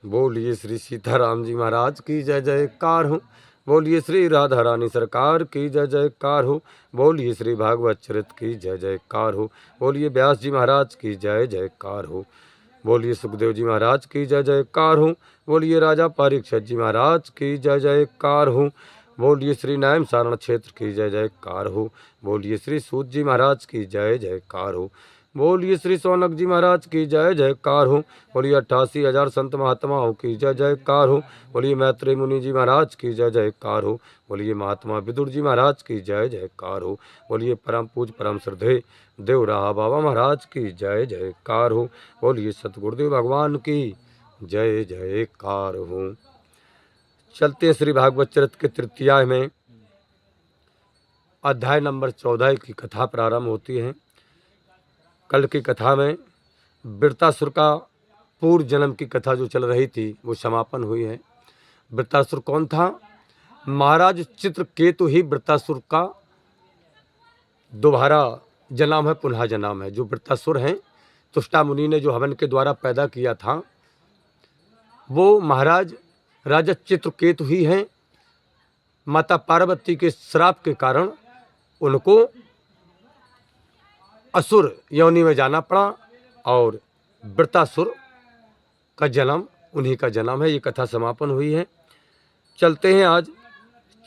बोलिए श्री सीताराम जी महाराज की जय जयकार हो। बोलिए श्री राधा रानी सरकार की जय जयकार हो। बोलिए श्री भागवत चरित की जय जयकार हो। बोलिए व्यास जी महाराज की जय जयकार हो। बोलिए सुखदेव जी महाराज की जय जयकार हो। बोलिए राजा परीक्षित जी महाराज की जय जयकार हो। बोलिए श्री नारायण सारण क्षेत्र की जय जयकार हो। बोलिए श्री सूत जी महाराज की जय जयकार हो। बोलिए श्री सौनक जी महाराज की जय जयकार हो। बोलिए 88,000 संत महात्माओं की जय जयकार हो। बोलिए मैत्रेय मुनि जी महाराज की जय जयकार हो। बोलिए महात्मा विदुर जी महाराज की जय जयकार हो। बोलिए परम पूज परम श्रद्धेय देव राहा बाबा महाराज की जय जयकार हो। बोलिए सतगुरुदेव भगवान की जय जयकार हो। चलते हैं श्री भागवत चरित के तृतीयाय में अध्याय नंबर 14 की कथा प्रारंभ होती है। कल की कथा में वृत्तासुर का पूर्व जन्म की कथा जो चल रही थी वो समापन हुई है। वृत्तासुर कौन था? महाराज चित्रकेतु ही वृत्तासुर का दोबारा जन्म है, पुनः जन्म है। जो वृत्तासुर हैं तुष्टा मुनि ने जो हवन के द्वारा पैदा किया था वो महाराज राजा चित्रकेतु ही हैं। माता पार्वती के श्राप के कारण उनको असुर योनि में जाना पड़ा और वृत्तासुर का जन्म उन्हीं का जन्म है। ये कथा समापन हुई है। चलते हैं आज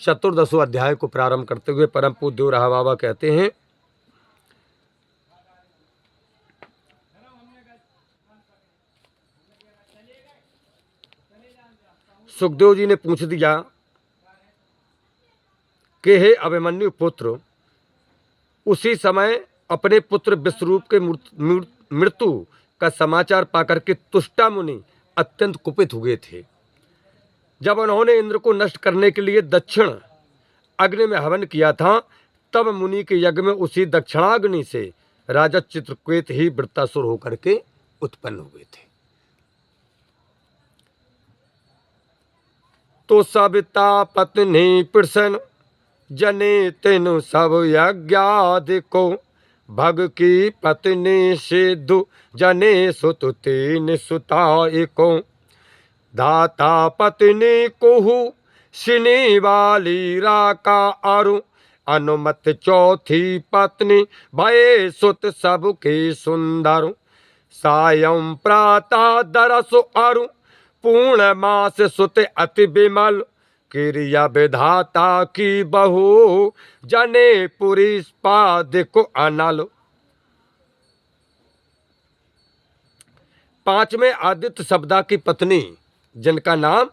14वां अध्याय को प्रारंभ करते हुए परम पूज्य देव राहा बाबा कहते हैं, सुखदेव जी ने पूछ दिया कि हे अभिमन्यु पुत्र, उसी समय अपने पुत्र विश्वरूप के मृत्यु का समाचार पाकर के तुष्टा मुनि अत्यंत कुपित हुए थे। जब उन्होंने इंद्र को नष्ट करने के लिए दक्षिण अग्नि में हवन किया था तब मुनि के यज्ञ में उसी दक्षिणाग्नि से राजा चित्रकेतु ही वृत्तासुर होकर के उत्पन्न हुए थे। तो सविता पत्नी प्रसन्न जने तेनु सब यज्ञादि को, भग की पत्नी सिद्धु जने सुत तीन सुताई को, धाता पत्नी कुहु सिनी वाली राका अरु, अनुमत चौथी पत्नी भये सुत सबकी सुंदर, सायं प्रातः दरसु अरु, पूर्ण मास सुत अति विमल, क्रिया विधाता की बहु जने पुरी पादिक अनल। पांचवें आदित्य शब्दा की पत्नी जिनका नाम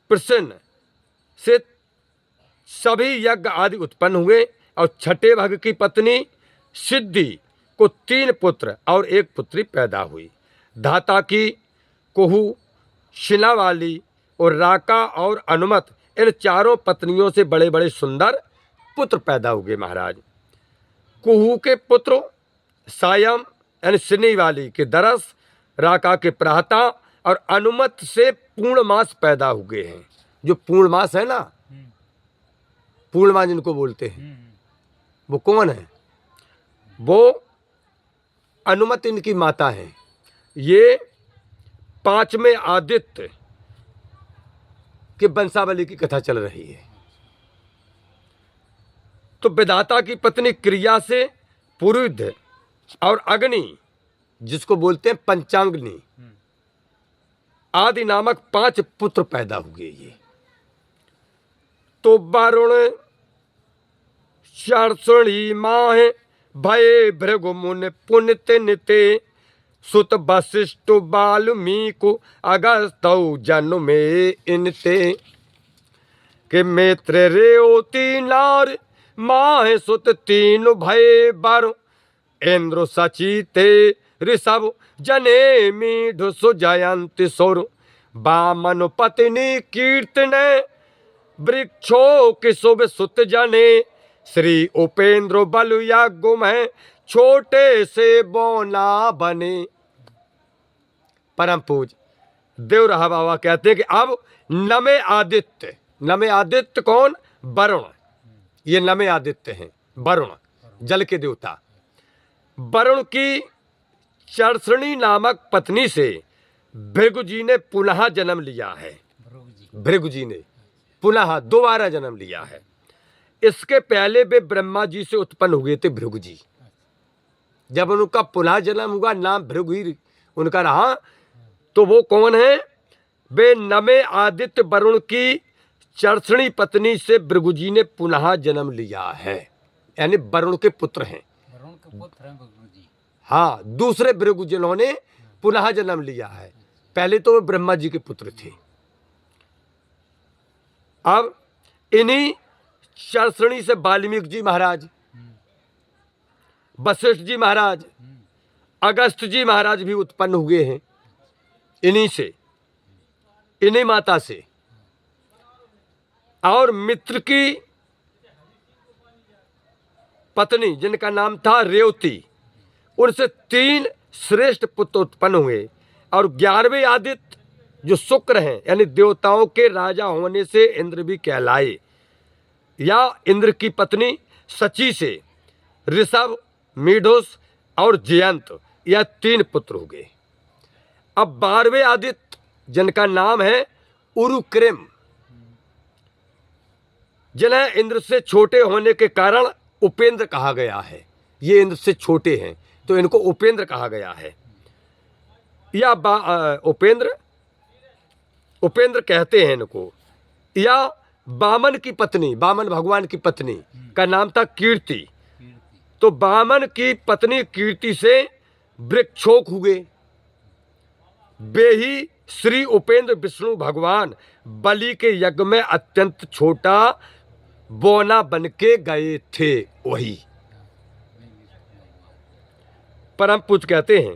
प्रसन्न से सभी यज्ञ आदि उत्पन्न हुए और छठे भाग की पत्नी सिद्धि को 3 पुत्र और 1 पुत्री पैदा हुई। धाता की कुहु, शिना वाली और राका और अनुमत इन चारों पत्नियों से बड़े बड़े सुंदर पुत्र पैदा हुए। महाराज कुहू के पुत्र सायम यानी सिनी वाली के दरस, राका के प्राता और अनुमत से पूर्णमास पैदा हुए हैं। जो पूर्णमास है ना, पूर्णमास जिनको बोलते हैं वो कौन है? वो अनुमत इनकी माता है। ये 5वें आदित्य कि वंशावली की कथा चल रही है। तो विधाता की पत्नी क्रिया से पुरुध और अग्नि जिसको बोलते हैं पंचांग्नि आदि नामक 5 पुत्र पैदा हुए। ये तो वरुण शर्षणी माह भय भृगु मुनि पुनित निते, सुत वशिष्ठ वाल्मीकु अगस्तौ जन्म में इनते, के मित्र रेवती नार माह सुत 3 भय बर, इंद्र सचिते ऋषभ जने मीढ सुजयंत सुर, वामन पत्नी कीर्तन वृक्षो कि शुभ सुत जने, श्री उपेंद्र बल यज्ञ में छोटे से बोना बने। परम पूज देव राहा बाबा कहते हैं कि अब नमे आदित्य, नमे आदित्य कौन? वरुण। ये नमे आदित्य हैं। वरुण जल के देवता। वरुण की चर्षणी नामक पत्नी से भृगु जी ने पुनः जन्म लिया है। भृगु जी ने पुनः दोबारा जन्म लिया है। इसके पहले वे ब्रह्मा जी से उत्पन्न हुए थे भृगु जी। जब उनका पुनः जन्म हुआ, नाम भृगु ही उनका रहा। तो वो कौन है? वे नमे आदित्य वरुण की चरसणी पत्नी से भृगु जी ने पुनः जन्म लिया है, यानी वरुण के पुत्र हैं। वरुण के पुत्र हैं भृगु जी। हाँ, दूसरे भृगु जिन्होंने पुनः जन्म लिया है। पहले तो वे ब्रह्मा जी के पुत्र थे। अब इन्हीं चरसणी से वाल्मीकि जी महाराज, वशिष्ठ जी महाराज, अगस्त जी महाराज भी उत्पन्न हुए हैं। इन्हीं से, इन्हीं माता से। और मित्र की पत्नी जिनका नाम था रेवती, उनसे 3 श्रेष्ठ पुत्र उत्पन्न हुए। और 11वें आदित्य जो शुक्र हैं, यानी देवताओं के राजा होने से इंद्र भी कहलाए, या इंद्र की पत्नी सची से ऋषभ, मीढुस और जयंत, यह 3 पुत्र हो गए। अब 12वें आदित्य जिनका नाम है उरुक्रम, जिन्हें इंद्र से छोटे होने के कारण उपेंद्र कहा गया है। ये इंद्र से छोटे हैं तो इनको उपेंद्र कहा गया है, या उपेंद्र कहते हैं इनको। या वामन की पत्नी, वामन भगवान की पत्नी का नाम था कीर्ति। तो वामन की पत्नी कीर्ति से वृक्षोक हुए। वे ही श्री उपेंद्र विष्णु भगवान बलि के यज्ञ में अत्यंत छोटा बोना बन के गए थे। वही परम पूज्य कहते हैं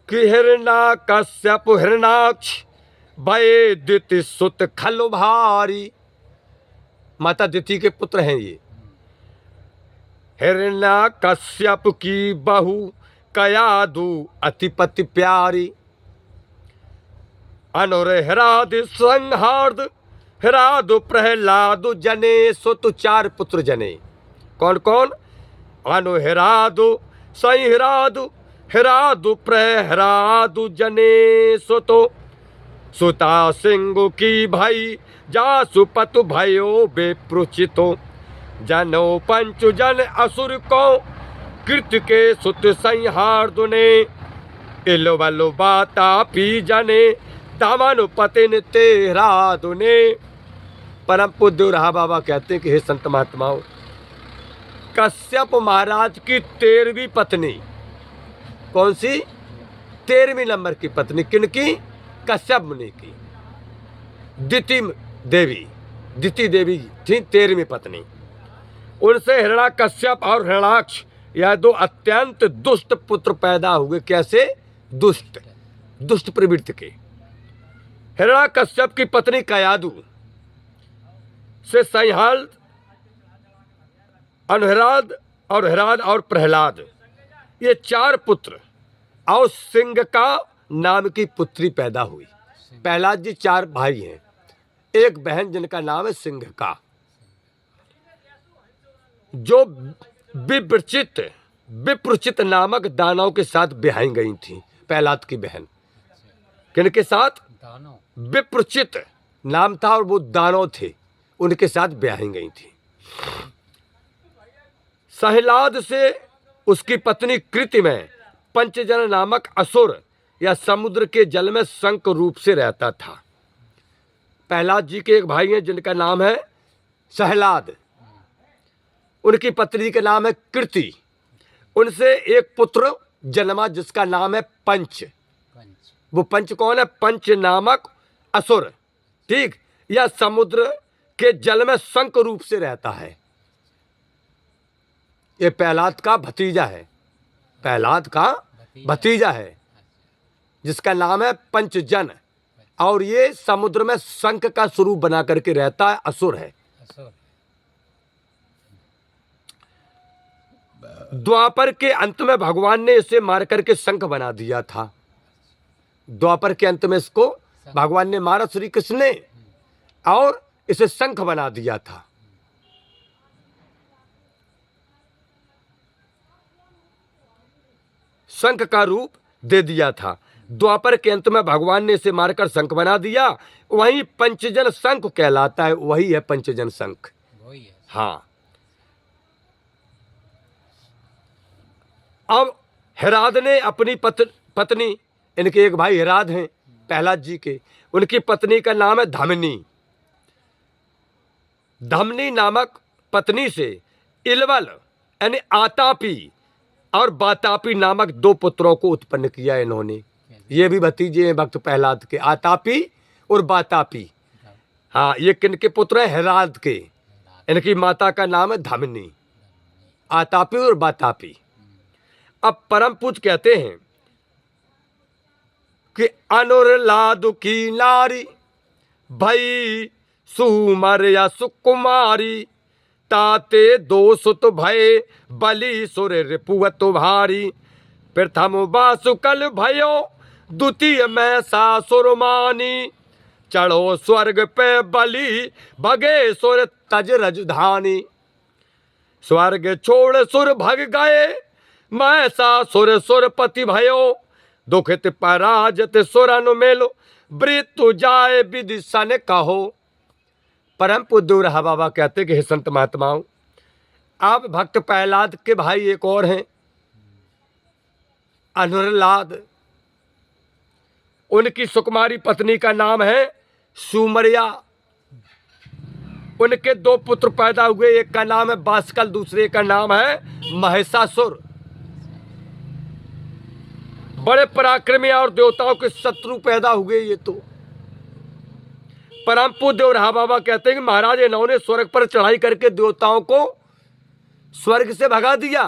कि हिरणा कश्यप हिरणाक्ष भय दिति सुत खल भारी। माता दिति के पुत्र हैं ये। हिरण्या कश्यप की बहू कयादु अतिपति प्यारी। अनुर हिराद संहार्द हिरादु प्रहलादु जने। सो तो 4 पुत्र जने। कौन कौन? अनु हिरादु संहिरादु हिरादु प्रहरादु जने। सो तो सुता सिंह की भाई जासु पतु भयो बेप्रुचितो। जनो पंचु जन असुर को कृत के सुत संहार्दु ने। इलो बलो बाता पी जने दामनु पतिन तेरा दुने। परम पूज्य रहा बाबा कहते हैं कि हे संत महात्माओं, कश्यप महाराज की 13वीं पत्नी, कौन सी? 13वीं नंबर की पत्नी किनकी? कश्यप मुनि की। दिति देवी थी 13वीं पत्नी। उनसे हिरणा कश्यप और हिरणाक्ष यह 2 अत्यंत दुष्ट पुत्र पैदा हुए। कैसे? दुष्ट प्रवृत्ति के। हिरणा कश्यप की पत्नी कयादु से संहाल, अनुहिराद और हिराद और प्रहलाद, ये 4 पुत्र और सिंह का नाम की पुत्री पैदा हुई। प्रहलाद जी 4 भाई हैं, एक बहन जिनका नाम है सिंह का, जो विप्रचित नामक दानव के साथ ब्याही गई थी। प्रहलाद की बहन किनके साथ? विप्रचित नाम था और वो दानव थे, उनके साथ ब्याही गई थी। सहलाद से उसकी पत्नी कृति में पंचजन नामक असुर या समुद्र के जल में शंख रूप से रहता था। प्रहलाद जी के एक भाई हैं जिनका नाम है सहलाद, उनकी पत्नी का नाम है कृति। उनसे एक पुत्र जन्मा जिसका नाम है पंच। वो पंच कौन है? पंच नामक असुर, ठीक, या समुद्र के जल में शंख रूप से रहता है। ये प्रहलाद का भतीजा है, प्रहलाद का भतीजा है जिसका नाम है पंचजन, और ये समुद्र में शंख का स्वरूप बना करके रहता है, असुर है। द्वापर के अंत में भगवान ने इसे मार करके शंख बना दिया था। द्वापर के अंत में इसको भगवान ने मारा, श्री कृष्ण ने, और इसे शंख बना दिया था। शंख का रूप दे दिया था। द्वापर के अंत में भगवान ने इसे मारकर शंख बना दिया। वही पंचजन शंख कहलाता है, वही है पंचजन शंख। वही है। हाँ। अब हिराद ने अपनी पत्नी, इनके एक भाई हिराद हैं प्रहलाद जी के, उनकी पत्नी का नाम है धमनी। धमनी नामक पत्नी से इलवल यानी आतापी और बातापी नामक 2 पुत्रों को उत्पन्न किया इन्होंने। ये भी भतीजे हैं भक्त प्रहलाद के, आतापी और बातापी। हाँ, ये किनके पुत्र हैं? हिराद के। इनकी माता का नाम है धमनी, आतापी और बातापी। अब परम पूज कहते हैं कि अनुरलाद की नारी भई सुमर या सुकुमारी, ताते 2 सुत भय बलि सुर रिपुवत भारी। प्रथम वासुकल भयो द्वितीय में सासुर मानी, चढ़ो स्वर्ग पे बलि भगे सुर तज रजधानी। स्वर्ग छोड़ सुर भग गए मैं सासुर सुरपति भयो, दुखित पराजत सुरन मेलो मृत्यु जाए विधि सन कहो। परम पूज्य रहा बाबा कहते कि हे संत महात्माओं, आप भक्त प्रहलाद के भाई एक और हैं अनुरलाद, उनकी सुकुमारी पत्नी का नाम है सुमरिया। उनके 2 पुत्र पैदा हुए, एक का नाम है बासकल, दूसरे का नाम है महिषासुर। बड़े पराक्रमी और देवताओं के शत्रु पैदा हुए ये तो। परम पूज्य रहा बाबा कहते हैं कि महाराज इन्होंने स्वर्ग पर चढ़ाई करके देवताओं को स्वर्ग से भगा दिया।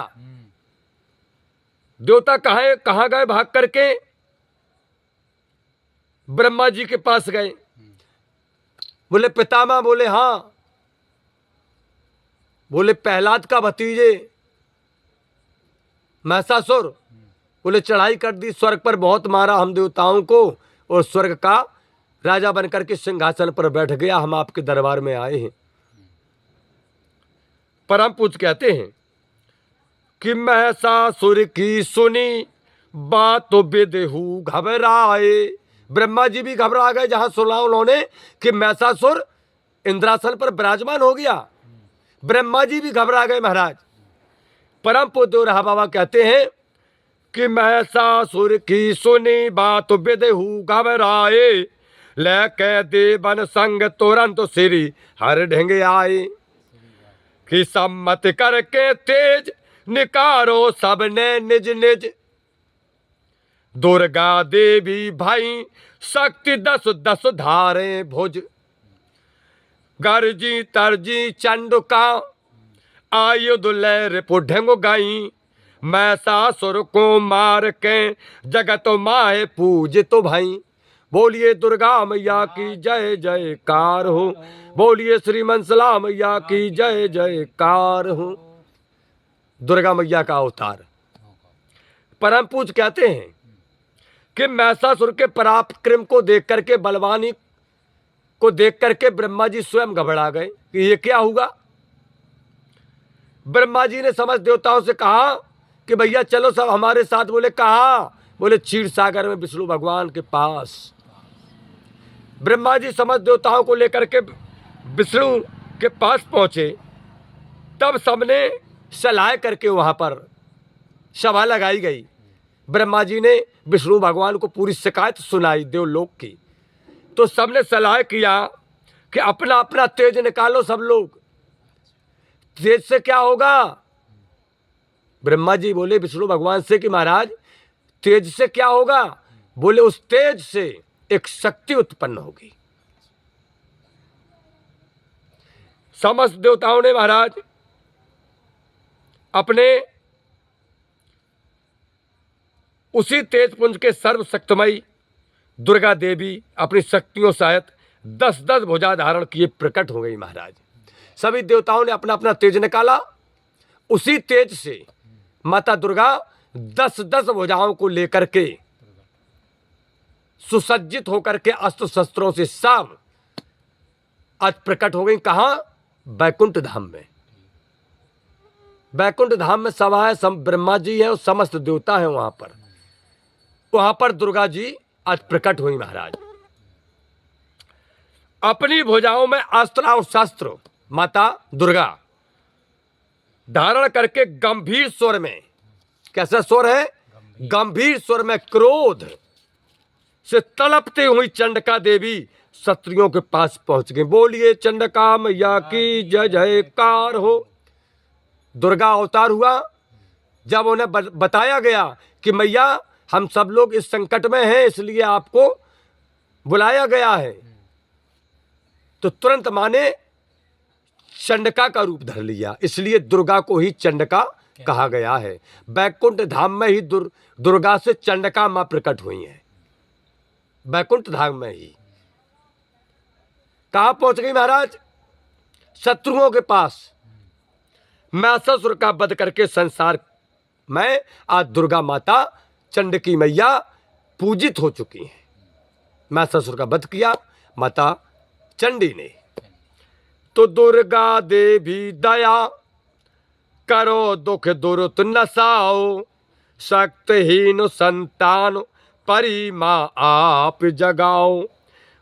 देवता कहाँ गए भाग करके? ब्रह्मा जी के पास गए। बोले पितामह, बोले हाँ। बोले प्रहलाद का भतीजे महिषासुर, बोले चढ़ाई कर दी, स्वर्ग पर बहुत मारा हम देवताओं को, और स्वर्ग का राजा बनकर के सिंहासन पर बैठ गया, हम आपके दरबार में आए हैं। परम पूज्य कहते हैं कि महिषासुर की सुनी बात तो विदेहु घबराए। ब्रह्मा जी भी घबरा गए जहां सुना उन्होंने कि महिषासुर इंद्रासन पर विराजमान हो गया। ब्रह्मा जी भी घबरा गए महाराज। परम पूज्य रहा बाबा कहते हैं कि महिषासुर की सुनी बात विदेहु घबराए, लेके देवन संग तुरंत श्री हर ढेंगे आए। कि सम्मत करके तेज निकारो सबने निज निज, दुर्गा देवी भाई शक्ति 10 धारे भुज। गर्जी तरजी चंडुका आयुध ले रिपु ढेंगो गाई, महिषासुर को मार के जगत माहे पूज तो भाई। बोलिए दुर्गा मैया की जय जयकार हो, बोलिए श्री मनसला मैया की जय जयकार हो। दुर्गा मैया का अवतार। परम पूज्य कहते हैं कि महिषासुर के पराक्रम को देख करके, बलवानी को देख करके ब्रह्मा जी स्वयं घबरा गए कि ये क्या हुआ। ब्रह्मा जी ने समस्त देवताओं से कहा कि भैया चलो सब हमारे साथ। बोले कहाँ? बोले क्षीर सागर में विष्णु भगवान के पास। ब्रह्मा जी समस्त देवताओं को लेकर के विष्णु के पास पहुंचे। तब सबने सलाह करके वहां पर सभा लगाई गई। ब्रह्मा जी ने विष्णु भगवान को पूरी शिकायत सुनाई देवलोक की। तो सबने सलाह किया कि अपना अपना तेज निकालो सब लोग। तेज से क्या होगा? ब्रह्मा जी बोले विष्णु भगवान से कि महाराज तेज से क्या होगा? बोले उस तेज से एक शक्ति उत्पन्न होगी। समस्त देवताओं ने महाराज अपने उसी तेज पुंज के सर्वशक्तिमयी दुर्गा देवी अपनी शक्तियों सहित 10 भुजा धारण किए प्रकट हो गई महाराज। सभी देवताओं ने अपना अपना तेज निकाला। उसी तेज से माता दुर्गा 10 भुजाओं को लेकर के सुसज्जित होकर के अस्त्र शस्त्रों से सब आज प्रकट हो गई। कहाँ? बैकुंठ धाम में। बैकुंठ धाम में सभा है, ब्रह्मा जी है और समस्त देवता है वहां पर। वहां पर दुर्गा जी आज प्रकट हुई महाराज। अपनी भुजाओं में अस्त्र और शस्त्र माता दुर्गा धारण करके गंभीर स्वर में, कैसा स्वर है, गंभीर स्वर में क्रोध से तड़पती हुई चंडका देवी शत्रुओं के पास पहुंच गई। बोलिए चंडका मैया की जय जयकार हो। दुर्गा अवतार हुआ। जब उन्हें बताया गया कि मैया हम सब लोग इस संकट में हैं, इसलिए आपको बुलाया गया है, तो तुरंत माने चंडका का रूप धर लिया। इसलिए दुर्गा को ही चंडका कहा गया है। बैकुंठ धाम में ही दुर्गा से चंडका मां प्रकट हुई हैं। बैकुंठ धाम में ही कहां पहुंच गई महाराज, शत्रुओं के पास। महिषासुर का वध करके संसार में आज दुर्गा माता चंडकी मैया पूजित हो चुकी हैं। महिषासुर का वध किया माता चंडी ने। तो दुर्गा देवी दया करो दुख दुरुत नसाओ, शक्तिहीन संतान परी माँ आप जगाओ।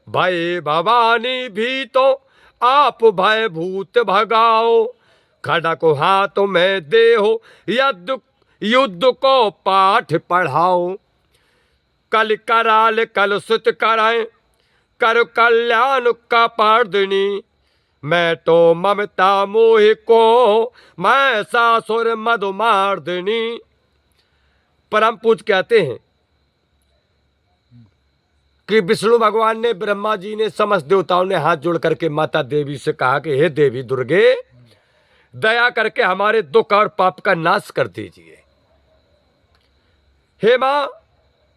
भय भवानी भी तो आप भय भूत भगाओ, खड़क हाथ में देहो युद्ध को पाठ पढ़ाओ। कल कराल कल सुत कराए कर कल्याण का पार्दनी, मैं तो ममता मोह को महिषासुर मधुमार्दिनी। परम पूज कहते हैं कि विष्णु भगवान ने, ब्रह्मा जी ने, समस्त देवताओं ने हाथ जोड़ करके माता देवी से कहा कि हे देवी दुर्गे, दया करके हमारे दुख और पाप का नाश कर दीजिए। हे मां,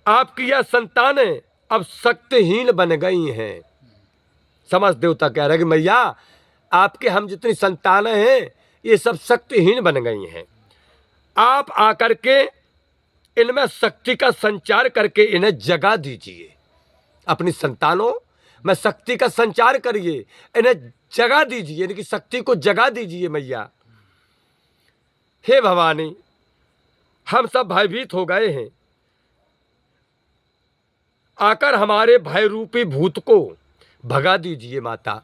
आपकी यह संतानें अब शक्तिहीन बन गई हैं। समस्त देवता कह रहे हैं कि मैया आपके हम जितनी संतानें हैं ये सब शक्तिहीन बन गई हैं। आप आकर के इनमें शक्ति का संचार करके इन्हें जगा दीजिए। अपनी संतानों में शक्ति का संचार करिए, इन्हें जगा दीजिए, इनकी शक्ति को जगा दीजिए मैया। हे भवानी, हम सब भयभीत हो गए हैं, आकर हमारे भय रूपी भूत को भगा दीजिए माता।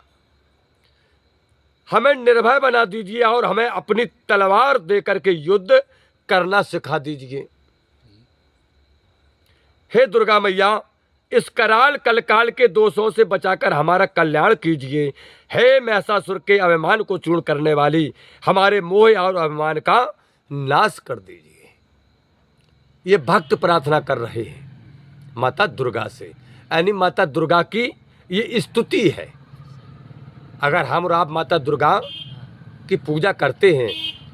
हमें निर्भय बना दीजिए और हमें अपनी तलवार देकर के युद्ध करना सिखा दीजिए। हे दुर्गा मैया, इस कराल कलकाल के दोषों से बचाकर हमारा कल्याण कीजिए। हे महिषासुर के अभिमान को चूर्ण करने वाली, हमारे मोह और अभिमान का नाश कर दीजिए। ये भक्त प्रार्थना कर रहे हैं माता दुर्गा से, यानी माता दुर्गा की ये स्तुति है। अगर हम और आप माता दुर्गा की पूजा करते हैं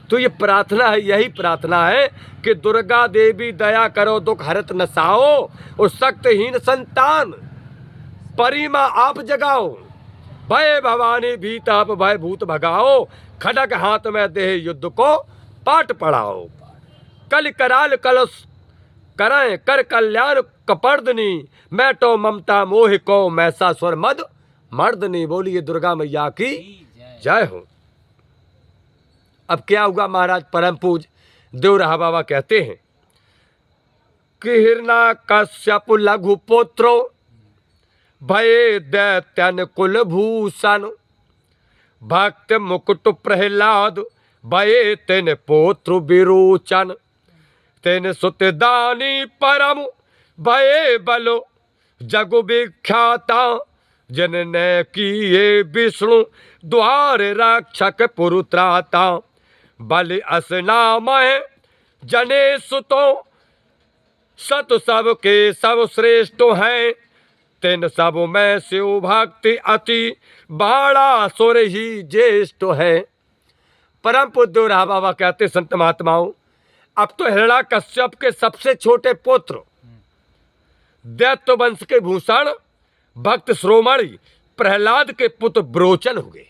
तो ये प्रार्थना है, यही प्रार्थना है कि दुर्गा देवी दया करो दुख हरत नसाओ, और शक्तिहीन संतान परिमा आप जगाओ। भय भवानी भीत आप भय भूत भगाओ, खड़क हाथ में देह युद्ध को पाठ पढ़ाओ। कल कराल कलश करें कर कल्याण कपर्दनी, मैं तो ममता मोह को महिषासुर मद मर्दनी। बोलिए दुर्गा मैया की जय हो। अब क्या हुआ महाराज, परम पूज देवराहा बाबा कहते हैं कि हिरणा कश्यप लघु पुत्रो भय दैत्यन कुल भूषण, भक्त मुकुट प्रहलाद भय तेन पुत्र विरोचन, तेन सुत दानी परम भय बलो जगु विख्याता, जनने किए विष्णु द्वार रक्षक पुरुत्राता, बलि असनाम जने सुतो सत सब के सब श्रेष्ठ हैं, तेन सब में शिव भक्ति अति बाड़ा सुर ही ज्येष्ठ है। परम पूज्य रहा बाबा कहते संत महात्माओं, अब तो हिरणा कश्यप के सबसे छोटे पुत्र दैत्य वंश के भूषण भक्त श्रोमणी प्रहलाद के पुत्र विरोचन हो गए।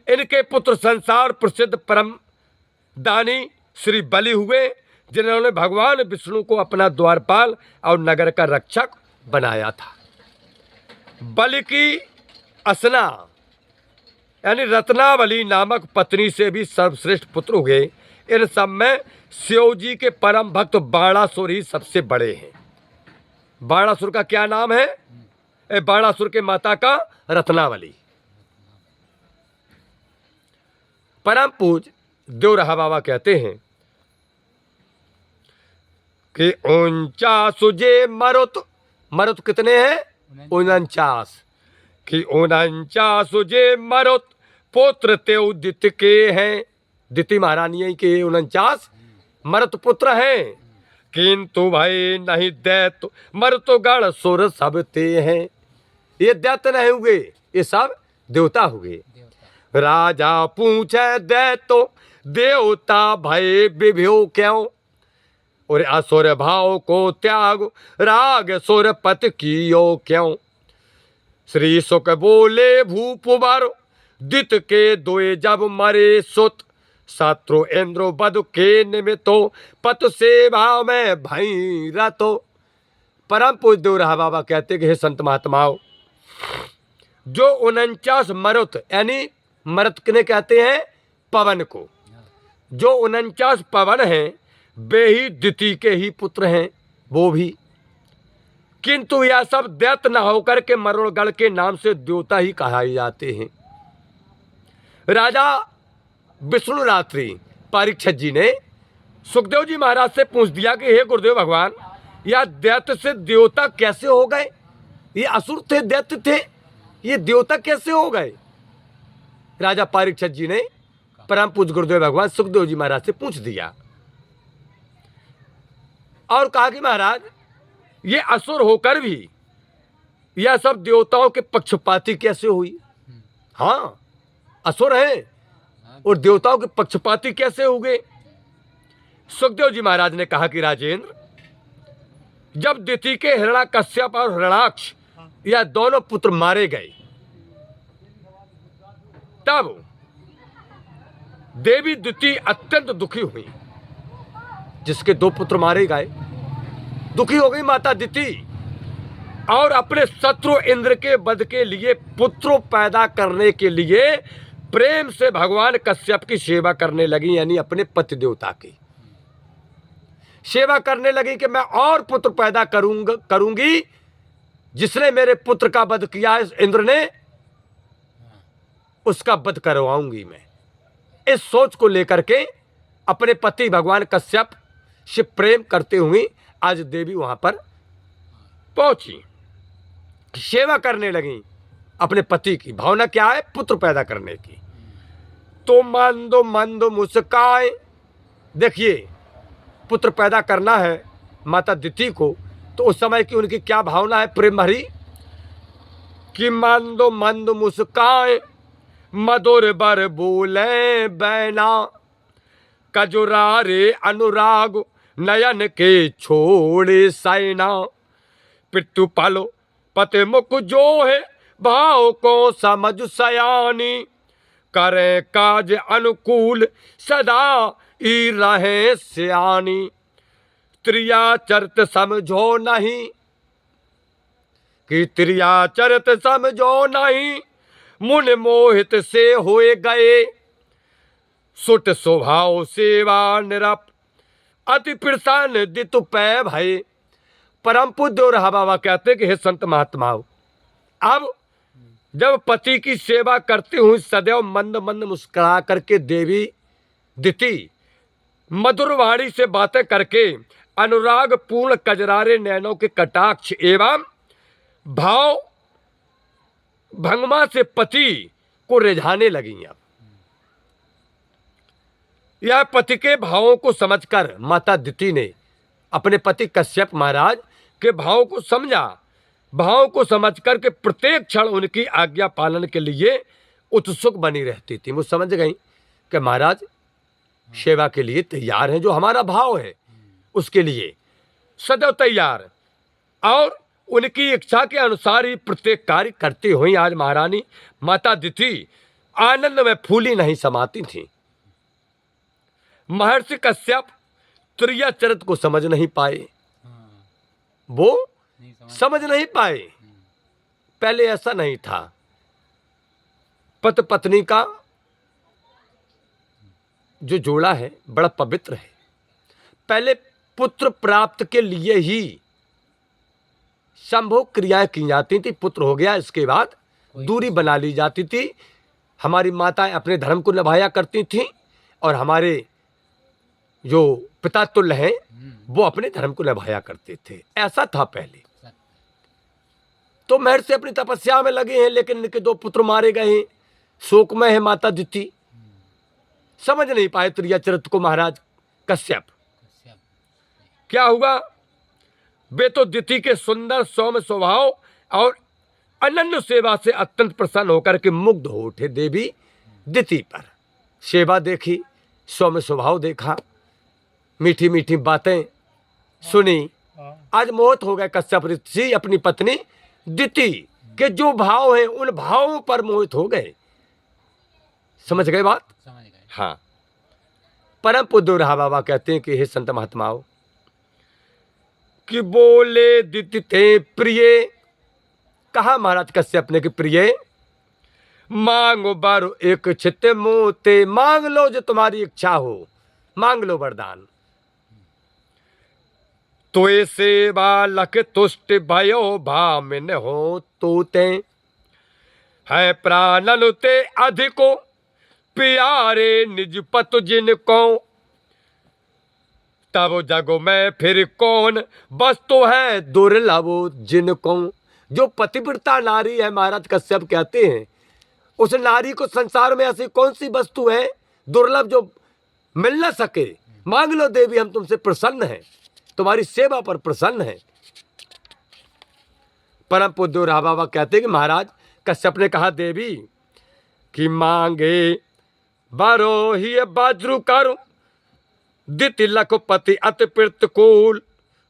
इनके पुत्र संसार प्रसिद्ध परम दानी श्री बलि हुए, जिन्होंने भगवान विष्णु को अपना द्वारपाल और नगर का रक्षक बनाया था। बलि की असना यानी रत्नावली नामक पत्नी से भी सर्वश्रेष्ठ पुत्र हुए। इन सब में शिव जी के परम भक्त बाणासुर ही सबसे बड़े हैं। बाणासुर का क्या नाम है? बाणासुर के माता का रत्नावली। परम पूज देवरहा बाबा कहते हैं कि 49 जे मरुत, मरुत कितने हैं? 49। कि 49 जे मरुत पुत्र ते उदित के हैं। दिति महारानी के 49 मरुत पुत्र हैं, किंतु भाई नहीं दैत मरुत गण सुर सब ते हैं। ये दैत नहीं हुए, ये सब देवता हुए। देवता राजा पूछे दैतो देवता भय विभ्यो क्यों, और असुर भाव को त्याग राग सुर पत कियो क्यों। श्री सुख बोले भूप वर दित के दोए जब मरे सुत, शत्रु इंद्र बद के निमित्तो पत सेवा में भई रतो। परम पूज्य देवरहा बाबा कहते कि हे संत महात्माओं, जो 49 मरुत, यानी मरुत किन्हें कहते हैं? पवन को। जो 49 पवन हैं वे ही दिति के ही पुत्र हैं, वो भी। किंतु यह सब दैत्य न होकर के मरुड़गढ़ के नाम से देवता ही कहाए जाते हैं। राजा विष्णु रात्रि परीक्षित जी ने सुखदेव जी महाराज से पूछ दिया कि हे गुरुदेव भगवान, यह दैत्य से देवता कैसे हो गए? ये असुर थे, दैत्य थे, ये देवता कैसे हो गए? राजा परीक्षित जी ने परम पूज्य गुरुदेव भगवान सुखदेव जी महाराज से पूछ दिया और कहा कि महाराज, ये असुर होकर भी यह सब देवताओं के पक्षपाती कैसे हुई? हाँ, असुर हैं और देवताओं के पक्षपाती कैसे हो गए? सुखदेव जी महाराज ने कहा कि राजेंद्र, जब दिति के हिरण्याकश्यप और हिरण्याक्ष यह दोनों पुत्र मारे गए, तब देवी दिति अत्यंत दुखी हुई। जिसके 2 पुत्र मारे गए, दुखी हो गई माता दिति और अपने शत्रु इंद्र के वध के लिए पुत्रों पैदा करने के लिए प्रेम से भगवान कश्यप की सेवा करने लगी, यानी अपने पति देवता की सेवा करने लगी कि मैं और पुत्र पैदा करूंगी। जिसने मेरे पुत्र का वध किया है इंद्र ने, उसका वध करवाऊंगी मैं। इस सोच को लेकर के अपने पति भगवान कश्यप से प्रेम करते हुए आज देवी वहां पर पहुंची, सेवा करने लगी। अपने पति की भावना क्या है? पुत्र पैदा करने की। तो मंदो मंदो मुस्काए, देखिए पुत्र पैदा करना है माता दिति को, तो उस समय की उनकी क्या भावना है प्रेम भरी कि मंदो मंद मुस्काए मधुर बर बोले बैना, कजुरारे अनुराग नयन के छोड़े सैना। पिट्टू पालो पते मुख जो है भाव को समझ सयानी, करे काज अनुकूल सदा ही रहे सियानी। त्रिया चरित समझो नहीं कि त्रिया चरित समझो नहीं, मुन मोहित से होए गए। सुट स्वभाव सेवा निरप अति प्रसन्न दितु पै भय। परम पूज्य देवरहा बाबा कहते कि हे संत महात्माओं, अब जब पति की सेवा करते हुए सदैव मंद मंद मुस्कुरा करके देवी दिति मधुर वाणी से बातें करके अनुराग पूर्ण कजरारे नैनों के कटाक्ष एवं भाव भंगमा से पति को रिझाने लगी। अब यह पति के भावों को समझकर माता दिति ने अपने पति कश्यप महाराज के भावों को समझा। भाव को समझकर के प्रत्येक क्षण उनकी आज्ञा पालन के लिए उत्सुक बनी रहती थी। वो समझ गई कि महाराज सेवा के लिए तैयार हैं, जो हमारा भाव है उसके लिए सदैव तैयार, और उनकी इच्छा के अनुसार ही प्रत्येक कार्य करती हुई आज महारानी माता दिति आनंद में फूली नहीं समाती थी। महर्षि कश्यप त्रिया चरित को समझ नहीं पाए, वो समझ नहीं पाए। पहले ऐसा नहीं था। पति पत्नी का जो जोड़ा है बड़ा पवित्र है। पहले पुत्र प्राप्त के लिए ही संभोग क्रियाएं की जाती थी, पुत्र हो गया इसके बाद दूरी बना ली जाती थी। हमारी माताएं अपने धर्म को निभाया करती थीं और हमारे जो पिता तुल्य हैं वो अपने धर्म को निभाया करते थे। ऐसा था पहले। तो महर्षि अपनी तपस्या में लगे हैं, लेकिन इनके 2 पुत्र मारे गए हैं। शोक में है माता दिति, समझ नहीं पाए त्रिया चरित्र को महाराज कश्यप। क्या हुआ? वे तो दिति के सुंदर सौम्य स्वभाव और अनन्य सेवा से अत्यंत प्रसन्न होकर के मुग्ध हो उठे देवी दिति पर। सेवा देखी, सौम्य स्वभाव देखा, मीठी मीठी बातें सुनी। आज मोहित हो गए कश्यप ऋषि अपनी पत्नी दिति के जो भाव हैं उन भावों पर मोहित हो गए। समझ गए बात? समझ गए। हाँ। परम पूज्य रहा बाबा कहते हैं कि हे संत महात्माओं कि बोले दिति थे प्रिय। कहा महाराज कश्यप ने कि प्रिय मांगो बारो एक चित्त मोते, मांग लो जो तुम्हारी इच्छा हो, मांग लो वरदान। तो ऐसे बालक तुष्ट भयो भामिन हो तोते, है प्राणन ते अधिको प्यारे निज पतु जिनको, तब जगो में फिर कौन वस्तु है दुर्लभ जिनको। जो पतिव्रता नारी है महाराज कश्यप कहते हैं, उस नारी को संसार में ऐसी कौन सी वस्तु है दुर्लभ जो मिल न सके। मांग लो देवी, हम तुमसे प्रसन्न हैं, तुम्हारी सेवा पर प्रसन्न हैं। परम पूज्य राहा बाबा कहते हैं कि महाराज कश्यप ने कहा देवी कि मांगे बारो ही बाजरू करो दिति लखपति अति प्रतिकूल,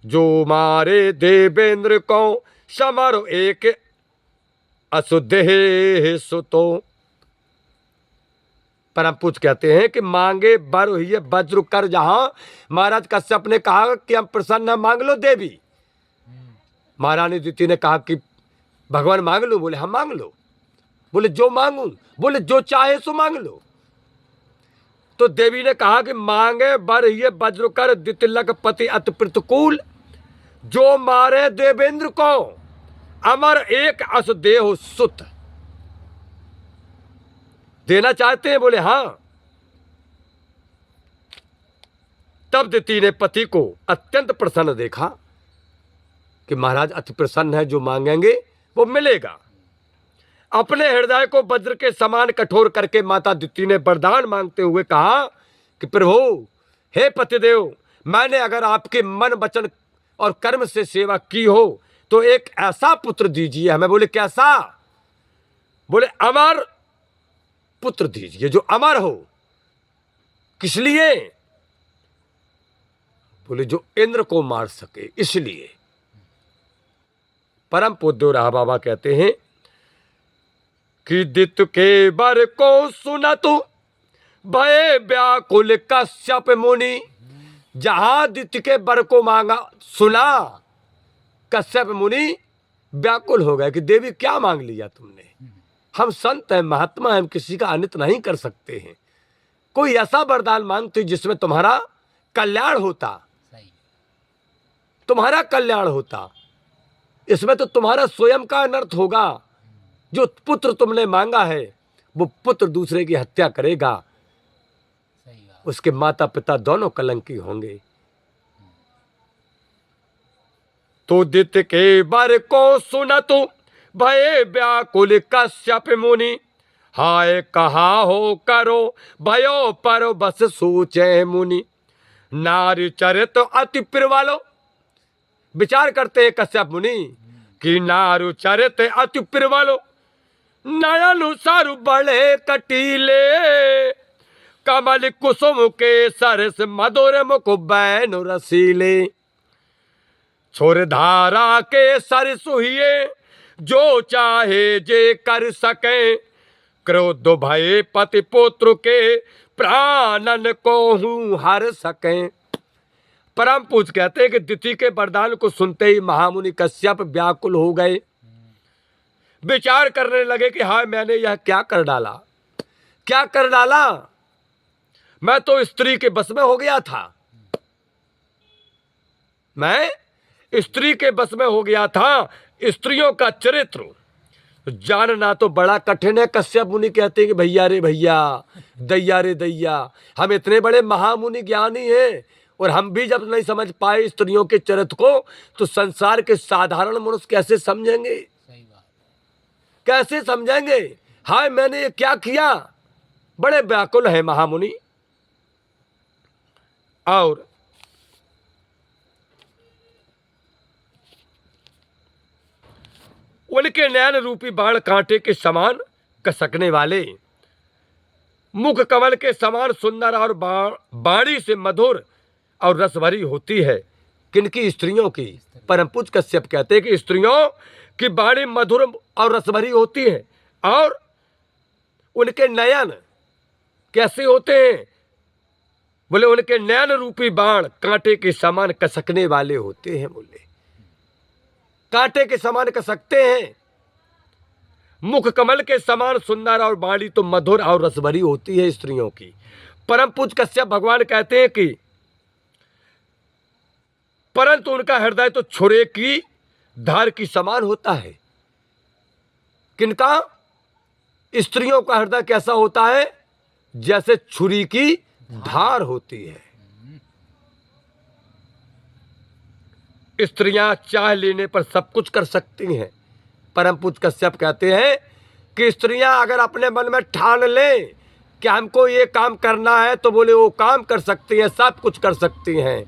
जो मारे देवेंद्र को समारो एक असुदेह सुतो। परम पूज्य कहते हैं कि मांगे बर ही वज्र कर। जहां महाराज कश्यप ने कहा कि हम प्रसन्न मांग लो देवी, महारानी दिति ने कहा कि भगवान मांग लो। बोले हम मांग लो। बोले जो मांगू? बोले जो चाहे सो मांग लो। तो देवी ने कहा कि मांगे बर ये वज्र कर दिति लखपति अति प्रतिकूल, जो मारे देवेंद्र को अमर एक असुदेह सुत। देना चाहते हैं? बोले हाँ। तब दिति ने पति को अत्यंत प्रसन्न देखा कि महाराज अति प्रसन्न है, जो मांगेंगे वो मिलेगा। अपने हृदय को वज्र के समान कठोर करके माता दिति ने वरदान मांगते हुए कहा कि प्रभु हे पतिदेव, मैंने अगर आपके मन वचन और कर्म से सेवा की हो तो एक ऐसा पुत्र दीजिए हमें। बोले कैसा? बोले अमर पुत्र दीजिए, जो अमर हो। किस लिए? बोले जो इंद्र को मार सके, इसलिए। परम पूज्य राहा बाबा कहते हैं कि दित के बर को सुना तू भय व्याकुल कश्यप मुनि। जहां दित के बर को मांगा सुना, कश्यप मुनि व्याकुल हो गए कि देवी क्या मांग लिया तुमने? हम संत हैं, महात्मा हैं, हम किसी का अनित नहीं कर सकते हैं। कोई ऐसा वरदान मांगते जिसमें तुम्हारा कल्याण होता, तुम्हारा कल्याण होता। इसमें तो तुम्हारा स्वयं का अनर्थ होगा। जो पुत्र तुमने मांगा है वो पुत्र दूसरे की हत्या करेगा, उसके माता पिता दोनों कलंकी होंगे। तो दित के बर को सुन तू भय व्याकुल कश्यप मुनि, हाय कहा हो करो भयो पर बस सोचे मुनि। नारी चरित अति प्रिय वालो, विचार करते हैं कश्यप मुनि कि नारु चरित अति प्रिय वालो, नयन सारु बड़े कटीले, कमल कुसुम के सरस मधुर मुख बैन रसीले। छोर धारा के सर सुहिए, जो चाहे जे कर सके, क्रोध भय पति पुत्र के प्राणन को हूं हर सके। परम पूज्य कहते हैं कि दिति के वरदान को सुनते ही महामुनि कश्यप व्याकुल हो गए। विचार करने लगे कि हाय मैंने यह क्या कर डाला, क्या कर डाला। मैं तो स्त्री के बस में हो गया था, मैं स्त्री के बस में हो गया था। स्त्रियों का चरित्र जानना तो बड़ा कठिन है। कश्यप मुनि कहते हैं कि भैया रे भैया, दैया रे दैया, हम इतने बड़े महामुनि ज्ञानी हैं और हम भी जब नहीं समझ पाए स्त्रियों के चरित्र को, तो संसार के साधारण मनुष्य कैसे समझेंगे, सही बात। कैसे समझेंगे। हाय मैंने ये क्या किया। बड़े व्याकुल है महामुनि। और उनके नयन रूपी बाण कांटे के समान कसकने वाले, मुख कमल के समान सुंदर और बाणी से मधुर और रस भरी होती है। किनकी? स्त्रियों की। परम पूज्य कश्यप कहते हैं कि स्त्रियों की बाणी मधुर और रस भरी होती है। और उनके नयन कैसे होते हैं? बोले उनके नयन रूपी बाण कांटे के समान कसकने वाले होते हैं। बोले कांटे के समान कसकते हैं। मुख कमल के समान सुंदर और बाणी तो मधुर और रस भरी होती है स्त्रियों की। परम पूज्य कश्यप भगवान कहते हैं कि परंतु उनका हृदय तो छुरे की धार की समान होता है। किनका? स्त्रियों का हृदय कैसा होता है? जैसे छुरी की धार होती है। स्त्रियां चाह लेने पर सब कुछ कर सकती हैं। परम पूज्य कश्यप कहते हैं कि स्त्रियां अगर अपने मन में ठान लें कि हमको ये काम करना है, तो बोले वो काम कर सकती हैं, सब कुछ कर सकती हैं।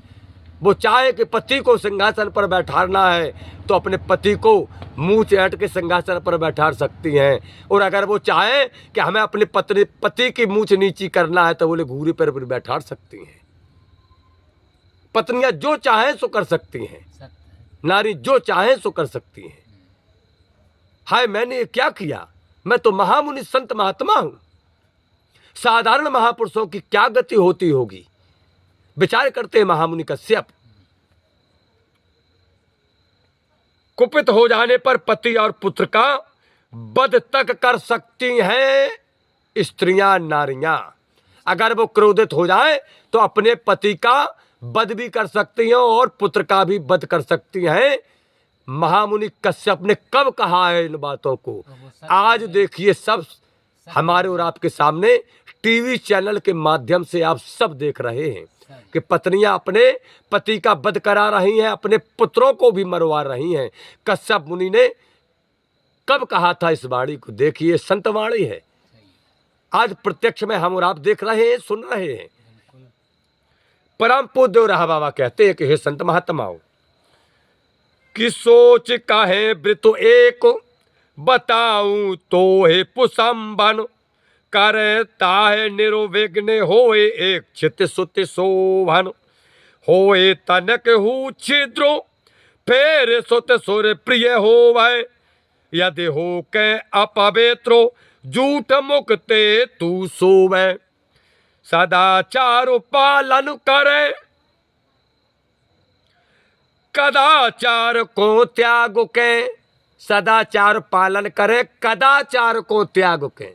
वो चाहे कि पति को सिंहासन पर बैठाना है, तो अपने पति को मुंह से हट के सिंहासन पर बैठा सकती हैं। और अगर वो चाहे कि हमें अपने पति की मूंछ नीची करना है, तो बोले घूरे पर बैठा सकती हैं। पत्नियां जो चाहें सो कर सकती हैं, नारी जो चाहें सो कर सकती हैं। हाय मैंने ये क्या किया। मैं तो महामुनि संत महात्मा हूं। साधारण महापुरुषों की क्या गति होती होगी। विचार करते हैं महामुनि कश्यप। कुपित हो जाने पर पति और पुत्र का वध तक कर सकती हैं स्त्रियां, नारियां। अगर वो क्रोधित हो जाए तो अपने पति का वध भी कर सकती हैं और पुत्र का भी वध कर सकती हैं। महामुनि कश्यप ने कब कहा है इन बातों को? आज देखिए, सब हमारे और आपके सामने टीवी चैनल के माध्यम से आप सब देख रहे हैं कि पत्नियां अपने पति का वध करा रही हैं, अपने पुत्रों को भी मरवा रही हैं। कश्यप मुनि ने कब कहा था इस वाणी को? देखिए, संतवाणी है। आज प्रत्यक्ष में हम और आप देख रहे हैं, सुन रहे हैं। परम पूज्य देवराहा बाबा कहते हैं कि हे संत महात्माओं, कि सोच काहे वृतु एक, बताऊं तो हे पुसंबन, करता है निरुविघ्न होए एक चित सुति शोभन, होए तनक हु छिद्रो फेर सुत सुर प्रिय होवे, यदि हो के अपवित्रो झूठ मुक्ते तू सोवे, सदाचार पालन करे कदाचार को त्याग के। सदाचार पालन करे, कदाचार को त्याग के।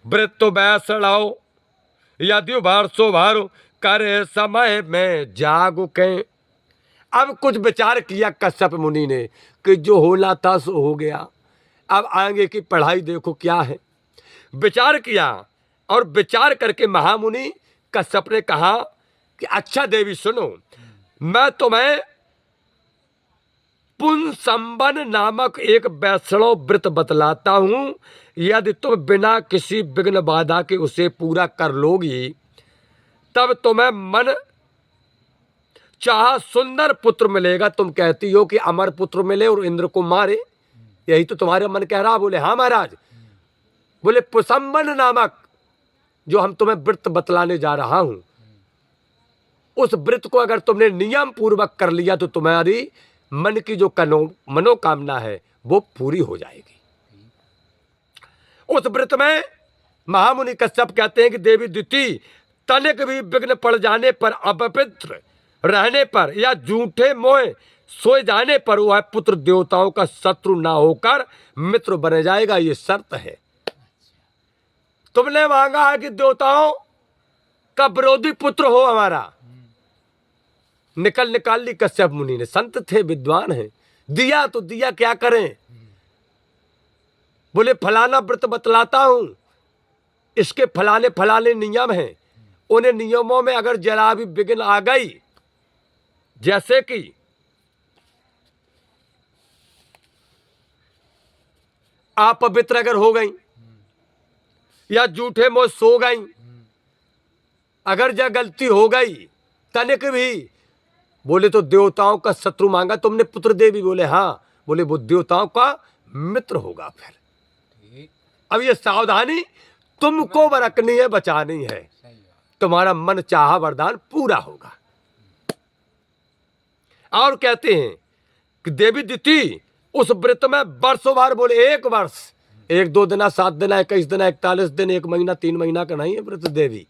वृत्त बैसड़ाओ यदि भारसो भारो, करे समय में जाग के। अब कुछ विचार किया कश्यप मुनि ने कि जो होना था सो हो गया, अब आगे की पढ़ाई देखो क्या है। विचार किया और विचार करके महामुनि कश्यप ने कहा कि अच्छा देवी सुनो, मैं तुम्हें पुंसंबन नामक एक वैष्णव व्रत बतलाता हूं। यदि तुम बिना किसी विघ्न बाधा के उसे पूरा कर लोगी, तब तुम्हें मन चाह सुंदर पुत्र मिलेगा। तुम कहती हो कि अमर पुत्र मिले और इंद्र को मारे, यही तो तुम्हारा मन कह रहा। बोले हाँ महाराज। बोले पुंसंबन नामक जो हम तुम्हें व्रत बतलाने जा रहा हूं, उस व्रत को अगर तुमने नियम पूर्वक कर लिया तो तुम्हारी मन की जो मनोकामना है वो पूरी हो जाएगी। उस व्रत में महामुनि कश्यप कहते हैं कि देवी द्वितीय तनिक भी विघ्न पड़ जाने पर, अपवित्र रहने पर या झूठे मोह सोए जाने पर वह पुत्र देवताओं का शत्रु ना होकर मित्र बन जाएगा। ये शर्त है। तुमने मांगा है कि देवताओं का विरोधी पुत्र हो हमारा। निकाल ली कश्यप मुनि ने। संत थे, विद्वान हैं, दिया तो दिया, क्या करें। बोले फलाना व्रत बतलाता हूं, इसके फलाने फलाने नियम हैं, उन्हें नियमों में अगर जरा भी विघ्न आ गई, जैसे कि आप पवित्र अगर हो गई या झूठे मोह सो गई, अगर जा गलती हो गई तनिक भी, बोले तो देवताओं का शत्रु मांगा तुमने पुत्र देवी। बोले हाँ। बोले वो देवताओं का मित्र होगा। फिर ठीक। अब ये सावधानी तुमको बरतनी है, बचानी है, सही बात। तुम्हारा मन चाहा वरदान पूरा होगा। और कहते हैं कि देवी दिति उस व्रत में वर्षों बार, बोले 1 वर्ष, 1 2 दिन 7 दिन 21 दिन 41 दिन 1 महीना 3 महीना का नहीं है व्रत देवी।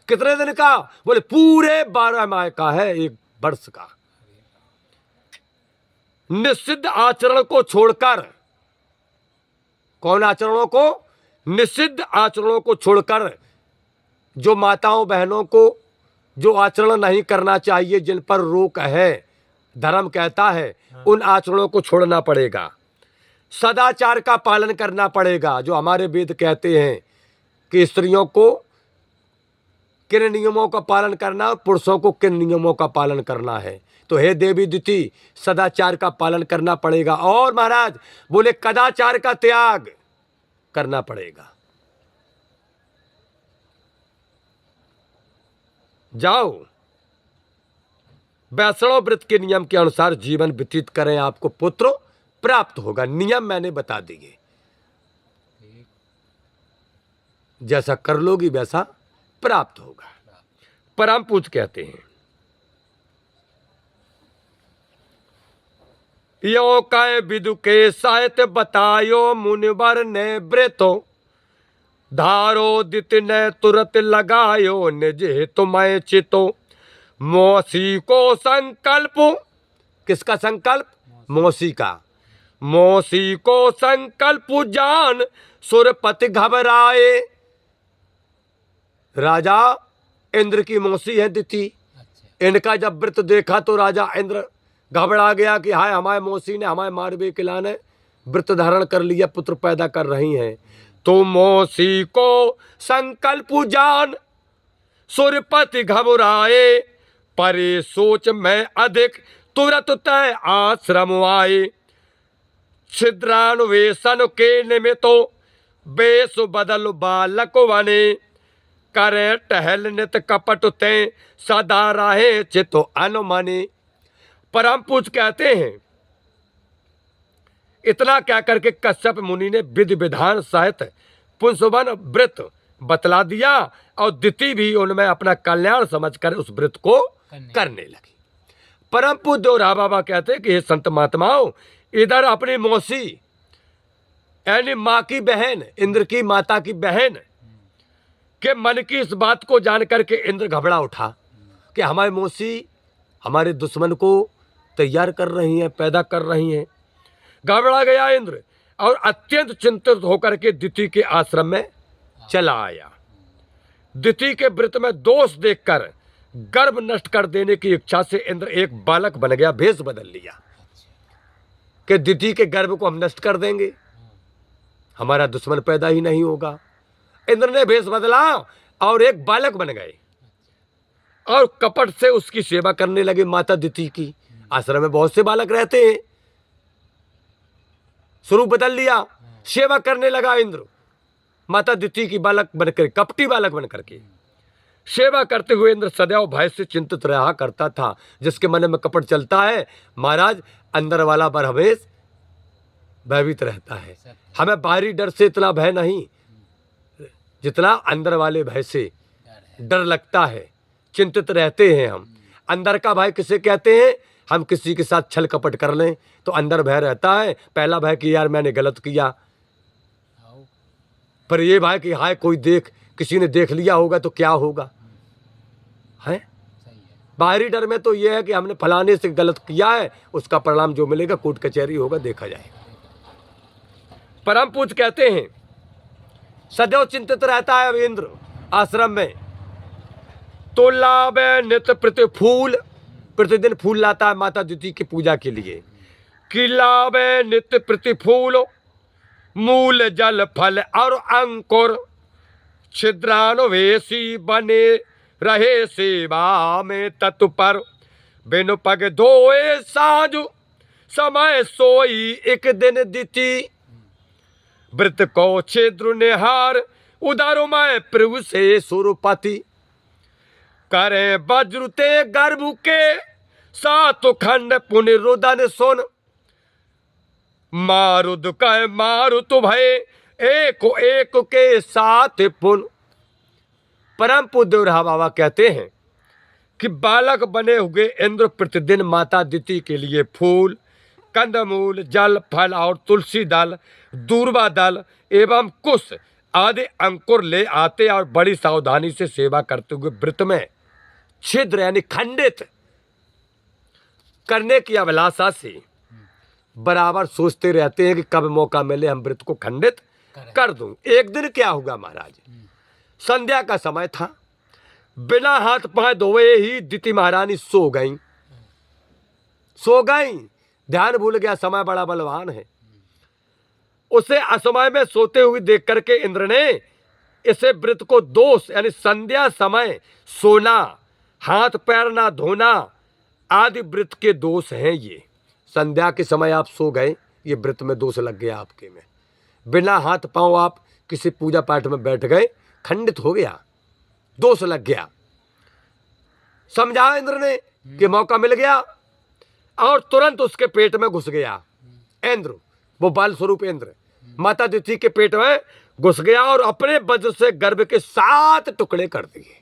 कितने दिन का? बोले पूरे 12 माह का है, 1 वर्ष का। निषिद्ध आचरण को छोड़कर, कौन आचरणों को? निषिद्ध आचरणों को छोड़कर, जो माताओं बहनों को जो आचरण नहीं करना चाहिए, जिन पर रोक है, धर्म कहता है, उन आचरणों को छोड़ना पड़ेगा। सदाचार का पालन करना पड़ेगा, जो हमारे वेद कहते हैं कि स्त्रियों को किन नियमों का पालन करना है, पुरुषों को किन नियमों का पालन करना है। तो हे देवी दिति, सदाचार का पालन करना पड़ेगा। और महाराज बोले कदाचार का त्याग करना पड़ेगा। जाओ वैष्णव व्रत के नियम के अनुसार जीवन व्यतीत करें, आपको पुत्र प्राप्त होगा। नियम मैंने बता दिए, ठीक। जैसा कर लोगी वैसा प्राप्त होगा। परम पूज कहते हैं, यो कह विदु के साहित्य बतायो, मुनिवर ने व्रतो धारो दित ने तुरत लगायो, निज हित मैं चितो मौसी को संकल्प। किसका संकल्प? मौसी का। मौसी को संकल्प जान सुरपति घबराए। राजा इंद्र की मौसी है दिति। अच्छा। इनका जब व्रत देखा तो राजा इंद्र घबरा गया कि हाय हमारे मौसी ने हमारे मारवे के लाने व्रत धारण कर लिया, पुत्र पैदा कर रही हैं। तो मौसी को संकल्प जान सुरपति घबराए, परे सोच में अधिक तुरत तय आश्रम आए। छिद्रान्वेषण के निमित्तो बेस बदल बालक बने, करे टहल नित कपट ते सदा रहे चितो अनुमने। परम पूज कहते हैं, इतना क्या करके कश्यप मुनि ने विधि विधान सहित पुंसवन व्रत बतला दिया, और दिति भी उनमें अपना कल्याण समझकर उस व्रत को करने लगी। परम पूज्य देवरा बाबा कहते हैं कि हे संत महात्माओं, इधर अपनी मौसी यानी माँ की बहन, इंद्र की माता की बहन के मन की इस बात को जान करके इंद्र घबरा उठा कि हमारी मौसी हमारे दुश्मन को तैयार कर रही हैं, पैदा कर रही हैं। घबरा गया इंद्र और अत्यंत चिंतित होकर के दिति के आश्रम में चला आया। दिति के व्रत में दोष देखकर गर्भ नष्ट कर देने की इच्छा से इंद्र एक बालक बन गया, भेष बदल लिया कि दिति के गर्भ को हम नष्ट कर देंगे, हमारा दुश्मन पैदा ही नहीं होगा। इंद्र ने भेष बदला और एक बालक बन गए और कपट से उसकी सेवा करने लगे माता दिति की। आश्रम में बहुत से बालक रहते हैं, स्वरूप बदल लिया, सेवा करने लगा इंद्र माता दिति की, बालक बनकर, कपटी बालक बनकर के सेवा करते हुए इंद्र सदैव भय से चिंतित रहा करता था। जिसके मन में कपट चलता है महाराज, अंदर वाला पर हमेश भयभीत रहता है। हमें बाहरी डर से इतना भय नहीं जितना अंदर वाले भय से डर लगता है, चिंतित रहते हैं हम। अंदर का भय किसे कहते हैं? हम किसी के साथ छल कपट कर लें तो अंदर भय रहता है। पहला भय कि यार मैंने गलत किया, पर ये भय कि हाय कोई किसी ने देख लिया होगा तो क्या होगा, है। बाहरी डर में तो ये है कि हमने फलाने से गलत किया है, उसका परिणाम जो मिलेगा कोर्ट कचहरी होगा, देखा जाएगा। परम पूज्य कहते हैं सदैव चिंतित रहता है अब इंद्र आश्रम में तो लावे नित्य प्रति फूल, प्रतिदिन फूल लाता है माता द्युति की पूजा के लिए। कि लावे नित्य प्रति फूल, मूल जल फल और अंकुर, छिद्रानुवेशी बने रहे सेवा में तत्पर। बिनु पग धोए साजु समय सोई एक दिन दिति, व्रत को छिद्र निहार उदर में प्रभु से सुरपति। करे वज्रुते गर्भ के सात खंड पुनरुदन सुन, मारुद कह मारुत भय एक एक के साथ पुन। परम पूज्य रहा बाबा कहते हैं कि बालक बने हुए इंद्र प्रतिदिन माता दिति के लिए फूल, कंदमूल, जल, फल और तुलसी दल, दूर्वा दल एवं कुश आदि अंकुर ले आते और बड़ी सावधानी से सेवा करते हुए व्रत में छिद्र यानी खंडित करने की अभिलाषा से बराबर सोचते रहते हैं कि कब मौका मिले हम व्रत को खंडित कर दूं। एक दिन क्या हुआ महाराज, संध्या का समय था, बिना हाथ पांव धोए ही दिति महारानी सो गई। ध्यान भूल गया, समय बड़ा बलवान है। उसे असमय में सोते हुए देख करके इंद्र ने इसे व्रत को दोष यानी संध्या समय सोना, हाथ पैर ना धोना आदि व्रत के दोष हैं। ये संध्या के समय आप सो गए, ये व्रत में दोष लग गया आपके में। बिना हाथ पांव आप किसी पूजा पाठ में बैठ गए, खंडित हो गया, दोष लग गया। समझा इंद्र ने कि मौका मिल गया और तुरंत उसके पेट में घुस गया। इंद्र वो बाल स्वरूप इंद्र माता दिति के पेट में घुस गया और अपने वज्र से गर्भ के 7 टुकड़े कर दिए।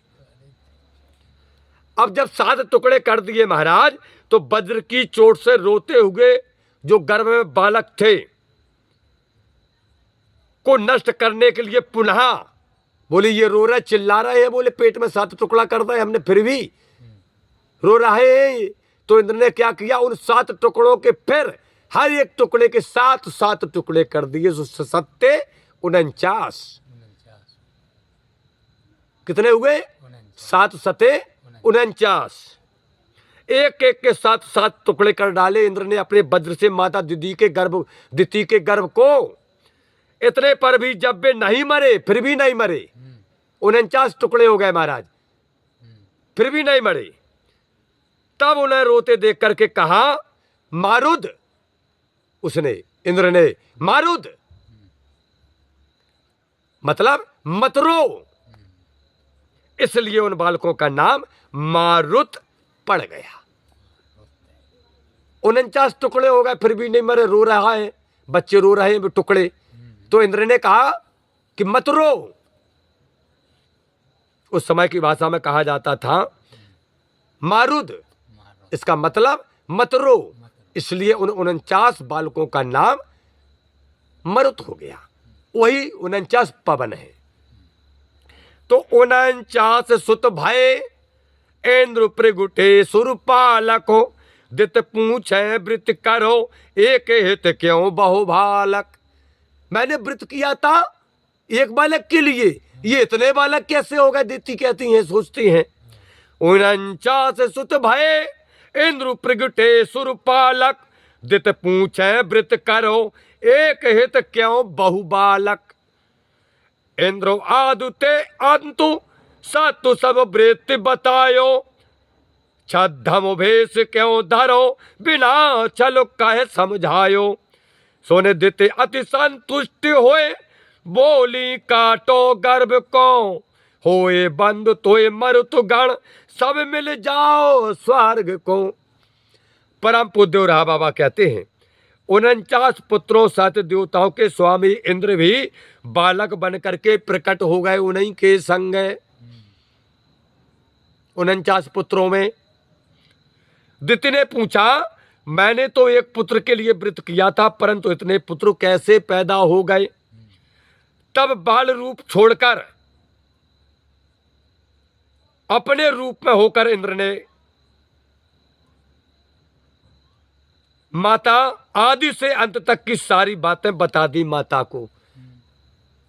अब जब 7 टुकड़े कर दिए महाराज, तो वज्र की चोट से रोते हुए जो गर्भ में बालक थे को नष्ट करने के लिए पुनः बोले ये रो रहा चिल्ला रहे हैं, बोले पेट में 7 टुकड़ा कर दिया हमने, फिर भी रो रहे हैं। तो इंद्र ने क्या किया, उन 7 टुकड़ों के फिर हर एक टुकड़े के 7 टुकड़े कर दिए। 7 कितने हुए, 7 सते 49। एक एक के 7 टुकड़े कर डाले इंद्र ने अपने वज्र से माता दिति के गर्भ को। इतने पर भी जब वे नहीं मरे, फिर भी नहीं मरे, 49 टुकड़े हो गए महाराज, फिर भी नहीं मरे। तब उन्हें रोते देख करके कहा मारुद, उसने इंद्र ने मारुद मतलब मत रो, इसलिए उन बालकों का नाम मारुत पड़ गया। 49 टुकड़े हो गए, फिर भी नहीं मरे, रो रहा है, बच्चे रो रहे हैं टुकड़े। तो इंद्र ने कहा कि मत रो। उस समय की भाषा में कहा जाता था मारुद, इसका मतलब मत रो, इसलिए उन 49 बालकों का नाम मरुत हो गया। वही 49 पवन है। तो 49 सुत भय इंद्र प्रगुटे सुरपालको, दित पूछे व्रत करो एक हित क्यों बहु बालक। मैंने व्रत किया था एक बालक के लिए, ये इतने बालक कैसे हो गए, दिति कहती हैं, सोचती हैं। 49 सुत भय इंद्र प्रगटे सुरपालक, दित पूछे व्रत करो एक हित क्यों बहु बालक। इंद्र आदुते अंतु सतु सब वृत्ति बतायो, छद्धम भेष क्यों धरो बिना चलो कहे समझायो। सोने दिते अति संतुष्ट होए बोली काटो गर्भ को, होए बंद तोय मरुत गण सब मिल जाओ स्वर्ग को। परम पूज्य रहा बाबा कहते हैं 49 पुत्रों 7 देवताओं के स्वामी इंद्र भी बालक बन करके प्रकट हो गए उन्हीं के संग। 49 पुत्रों में दिति ने पूछा मैंने तो एक पुत्र के लिए व्रत किया था, परंतु इतने पुत्र कैसे पैदा हो गए। तब बाल रूप छोड़कर अपने रूप में होकर इंद्र ने माता आदि से अंत तक की सारी बातें बता दी माता को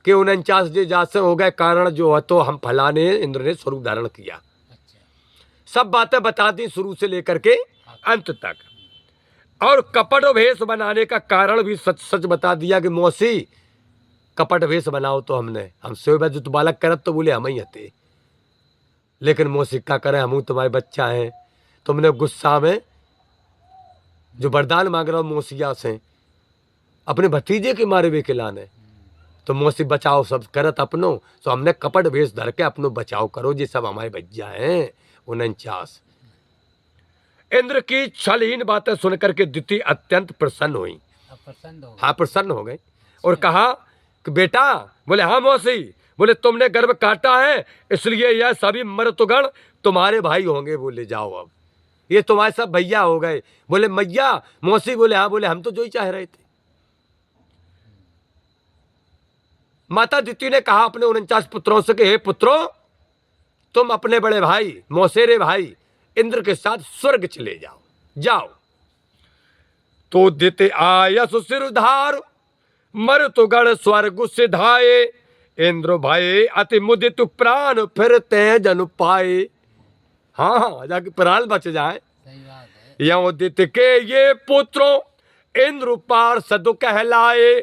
कि 49 जे जात से हो गए, कारण जो है तो हम फलाने इंद्र ने स्वरूप धारण किया। अच्छा। सब बातें बता दी शुरू से लेकर के अंत तक, और कपट वेश बनाने का कारण भी सच सच बता दिया कि मौसी कपट वेश बनाओ तो हमसे जो तो बालक करत तो बोले हम ही हते, लेकिन मौसी क्या करें, हम तुम्हारे बच्चा हैं, तुमने गुस्सा में जो वरदान मांग रहा हो मौसिया से अपने भतीजे के मारे वे खिलाने, तो मौसी बचाओ सब करत अपनो, तो हमने कपट वेश धर के अपनो बचाव करो, ये सब हमारे भैया हैं 49। इंद्र की छलहीन बातें सुनकर के दिति अत्यंत प्रसन्न हुई। अब प्रसन्न हो हाँ, प्रसन्न हो गई और कहा कि बेटा, बोले हाँ मौसी, बोले तुमने गर्भ काटा है इसलिए यह सभी मर्तगण तुम्हारे भाई होंगे, बोले जाओ अब ये तुम्हारे सब भैया हो गए। बोले मैया, मौसी बोले हाँ, बोले हम तो जो ही चाह रहे थे। माता दिति ने कहा अपने 49 पुत्रों से कि हे पुत्रों, तुम अपने बड़े भाई मौसेरे भाई इंद्र के साथ स्वर्ग चले जाओ, जाओ। तो दिति आयस सिरधार मर्तुगण स्वर्ग सिधाए, इंद्र भय अति मुदित प्राण फिर तेजन पाए। हाँ हाँ, जाके प्राण बच जाए। सही बात है। यो दिति के ये पुत्रों इंद्र पार्षद कहलाए,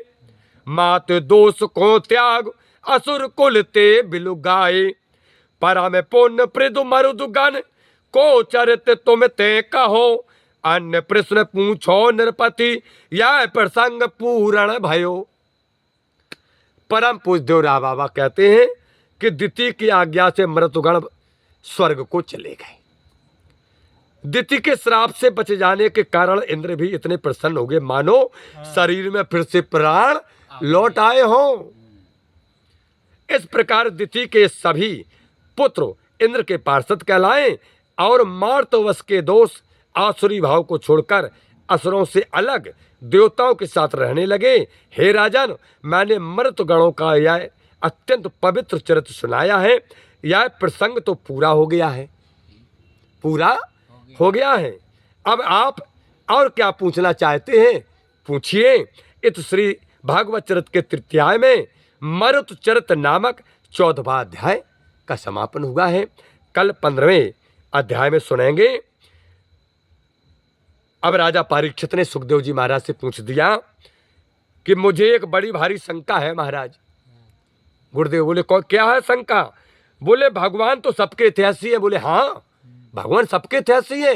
मात दोष को त्याग असुर कुल ते बिलुगाए, परम पुण्य पृदु मरुदुगन को चरित तुम ते कहो, अन्य प्रश्न पूछो नृपति यह प्रसंग पूर्ण भयो। परम पूज्य देवरा बाबा कहते हैं कि दिति की आज्ञा से मृतुगण स्वर्ग को चले गए। दिति के श्राप से बच जाने के कारण इंद्र भी इतने प्रसन्न हो गए मानो शरीर में फिर से प्राण लौट आए हों। इस प्रकार दिति के सभी पुत्र इंद्र के पार्षद कहलाए और मार्तवश के दोष आसुरी भाव को छोड़कर असुरों से अलग देवताओं के साथ रहने लगे। हे राजन, मैंने मर्तगणों का यह अत्यंत पवित्र चरित्र सुनाया है, यह प्रसंग तो पूरा हो गया है, पूरा हो गया है। अब आप और क्या पूछना चाहते हैं पूछिए। इत श्री भागवत चरित के तृतीयाय में मरुत चरित नामक 14वां अध्याय का समापन हुआ है। कल 15वें अध्याय में सुनेंगे। अब राजा परीक्षित ने सुखदेव जी महाराज से पूछ दिया कि मुझे एक बड़ी भारी शंका है महाराज। गुरुदेव बोले क्या है शंका? बोले भगवान तो सबके इतिहासी है। बोले हाँ, भगवान सबके इतिहासी है,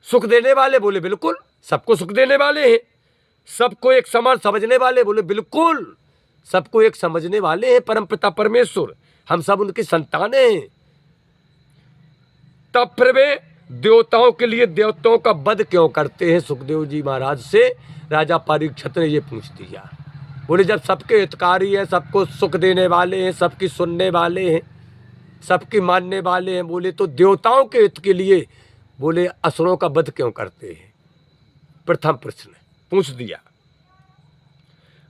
सुख देने वाले। बोले बिल्कुल, सबको सुख देने वाले हैं, सबको एक समान समझने वाले। बोले बिल्कुल, सबको एक समझने वाले हैं परमपिता परमेश्वर, हम सब उनकी संतानें हैं। तब फिर वे देवताओं के लिए देवताओं का वध क्यों करते हैं? सुखदेव जी महाराज से राजा परीक्षित ने ये पूछ दिया। बोले जब सबके हितकारी हैं, सबको सुख देने वाले हैं, सबकी सुनने वाले हैं, सबकी मानने वाले हैं, बोले तो देवताओं के हित के लिए बोले असुरों का वध क्यों करते हैं? प्रथम प्रश्न पूछ दिया।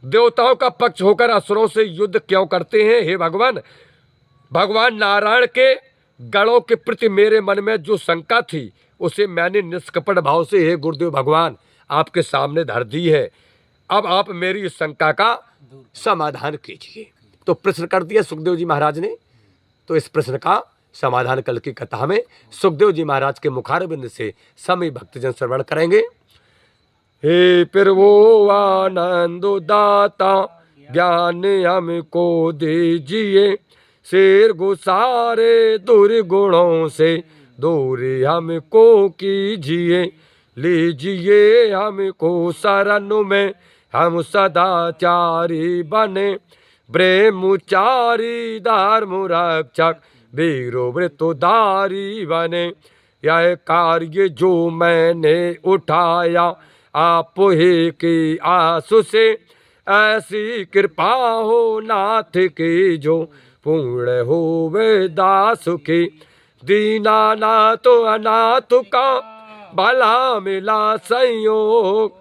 देवताओं का पक्ष होकर असुरों से युद्ध क्यों करते हैं? हे भगवान, भगवान नारायण के गणों के प्रति मेरे मन में जो शंका थी उसे मैंने निष्कपट भाव से हे गुरुदेव भगवान आपके सामने धर दी है। अब आप मेरी इस शंका का समाधान कीजिए। तो प्रश्न कर दिया सुखदेव जी महाराज ने। तो इस प्रश्न का समाधान कल की कथा में सुखदेव जी महाराज के मुखारबिंद से सभी भक्तजन श्रवण करेंगे। हे प्रभु आनंद दाता ज्ञान हमको दीजिए, शेर गुसारे दुर्गुणों से दूर हमको कीजिए, लीजिए हमको शरण में हम सदाचारी बने, ब्रह्मचारी धर्म रक्षक वीरो व्रतोधारी बने। यह कार्य जो मैंने उठाया आप ही की आंसू से, ऐसी कृपा हो नाथ की जो पूर्ण हो वे दास की। दीनानाथ अनाथ का भला मिला संयोग,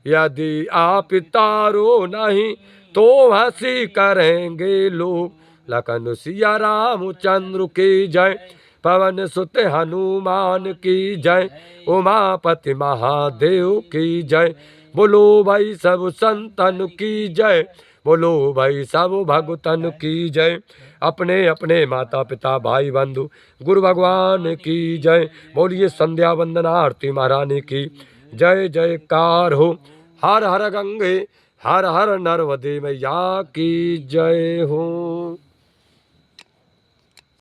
यदि आप तारो नहीं तो हंसी करेंगे लोग। लखन सिया रामचंद्र की जय, पवन सुत हनुमान की जय, उमापति महादेव की जय। बोलो भाई सब संतन की जय, बोलो भाई सब भगतन की जय। अपने अपने माता पिता भाई बंधु गुरु भगवान की जय। बोलिए संध्या वंदना आरती महारानी की जय जयकार हो। हर हर गंगे हर हर नर्मदे मैया की जय हो।